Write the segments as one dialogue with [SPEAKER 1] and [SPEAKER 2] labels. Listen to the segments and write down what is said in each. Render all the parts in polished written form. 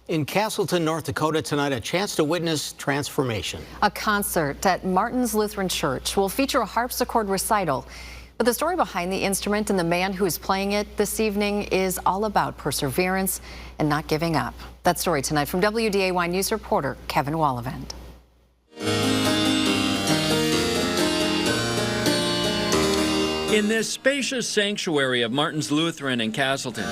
[SPEAKER 1] In Casselton, North Dakota tonight, a chance to witness transformation.
[SPEAKER 2] A concert at Martin's Lutheran Church will feature a harpsichord recital. But the story behind the instrument and the man who is playing it this evening is all about perseverance and not giving up. That story tonight from WDAY News reporter Kevin Wallevend.
[SPEAKER 3] In this spacious sanctuary of Martin's Lutheran in Casselton,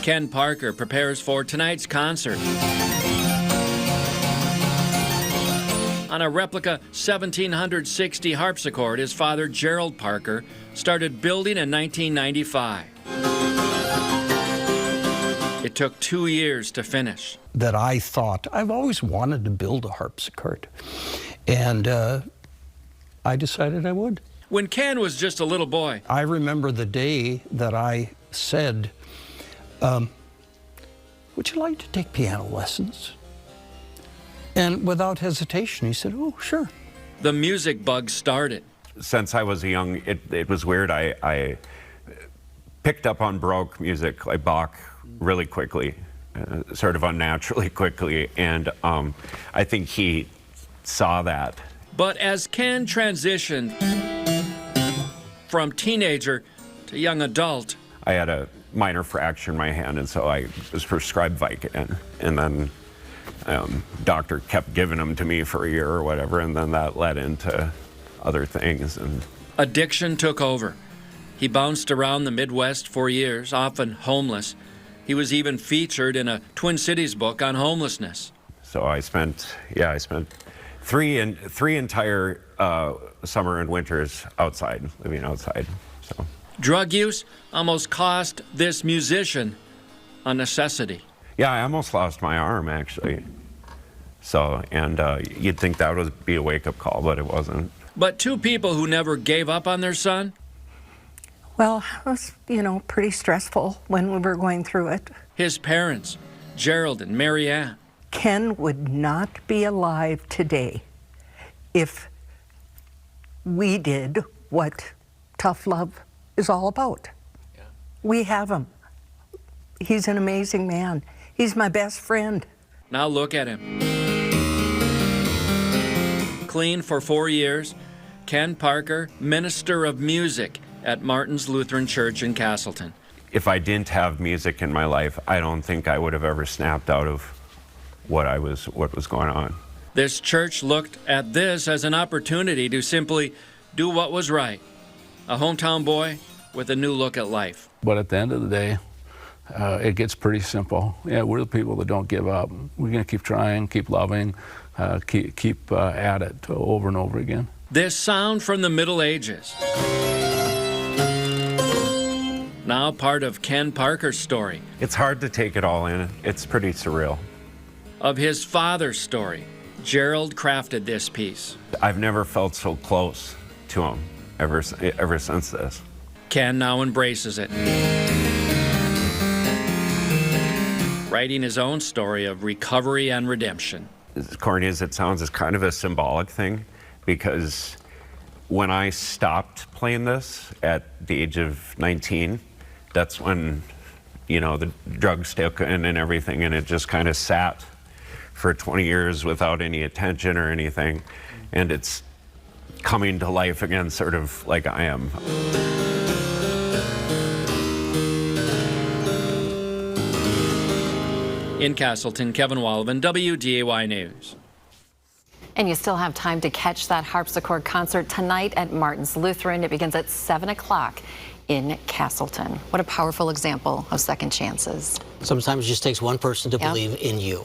[SPEAKER 3] Ken Parker prepares for tonight's concert. On a replica 1760 harpsichord, his father, Gerald Parker, started building in 1995. It took 2 years to finish.
[SPEAKER 4] That I thought, I've always wanted to build a harpsichord, and I decided I would.
[SPEAKER 3] When Ken was just a little boy,
[SPEAKER 4] I remember the day that I said, would you like to take piano lessons? And without hesitation, he said, oh, sure.
[SPEAKER 3] The music bug started.
[SPEAKER 5] Since I was young, it was weird. I picked up on Baroque music, like Bach, really quickly, sort of unnaturally quickly, and I think he saw that.
[SPEAKER 3] But as Ken transitioned from teenager to young adult,
[SPEAKER 5] I had a minor fracture in my hand, and so I was prescribed Vicodin, and then doctor kept giving them to me for a year or whatever, and then that led into other things. And
[SPEAKER 3] addiction took over. He bounced around the Midwest for years, often homeless. He was even featured in a Twin Cities book on homelessness.
[SPEAKER 5] So I spent three entire summer and winters outside, living outside. So
[SPEAKER 3] drug use almost cost this musician a necessity.
[SPEAKER 5] Yeah, I almost lost my arm, actually. So, and you'd think that would be a wake-up call, but it wasn't.
[SPEAKER 3] But two people who never gave up on their son?
[SPEAKER 6] Well, it was, pretty stressful when we were going through it.
[SPEAKER 3] His parents, Gerald and Mary Ann.
[SPEAKER 6] Ken would not be alive today if we did what tough love is all about. Yeah. We have him. He's an amazing man. He's my best friend.
[SPEAKER 3] Now look at him. Clean for 4 years, Ken Parker, minister of music at Martin's Lutheran Church in Casselton.
[SPEAKER 5] If I didn't have music in my life, I don't think I would have ever snapped out of what was going on.
[SPEAKER 3] This church looked at this as an opportunity to simply do what was right. A hometown boy with a new look at life.
[SPEAKER 7] But at the end of the day, it gets pretty simple. Yeah, we're the people that don't give up. We're going to keep trying, keep loving, keep at it over and over again.
[SPEAKER 3] This sound from the Middle Ages. Now part of Ken Parker's story.
[SPEAKER 5] It's hard to take it all in. It's pretty surreal.
[SPEAKER 3] Of his father's story, Gerald crafted this piece.
[SPEAKER 5] I've never felt so close to him ever since this.
[SPEAKER 3] Ken now embraces it, writing his own story of recovery and redemption.
[SPEAKER 5] As corny as it sounds, it's kind of a symbolic thing, because when I stopped playing this at the age of 19, that's when, the drugs took in and everything, and it just kind of sat for 20 years without any attention or anything, and it's coming to life again, sort of like I am.
[SPEAKER 3] In Casselton, Kevin Wallevend, WDAY News.
[SPEAKER 2] And you still have time to catch that harpsichord concert tonight at Martin's Lutheran. It begins at 7 o'clock in Casselton. What a powerful example of second chances.
[SPEAKER 1] Sometimes it just takes one person to believe in you.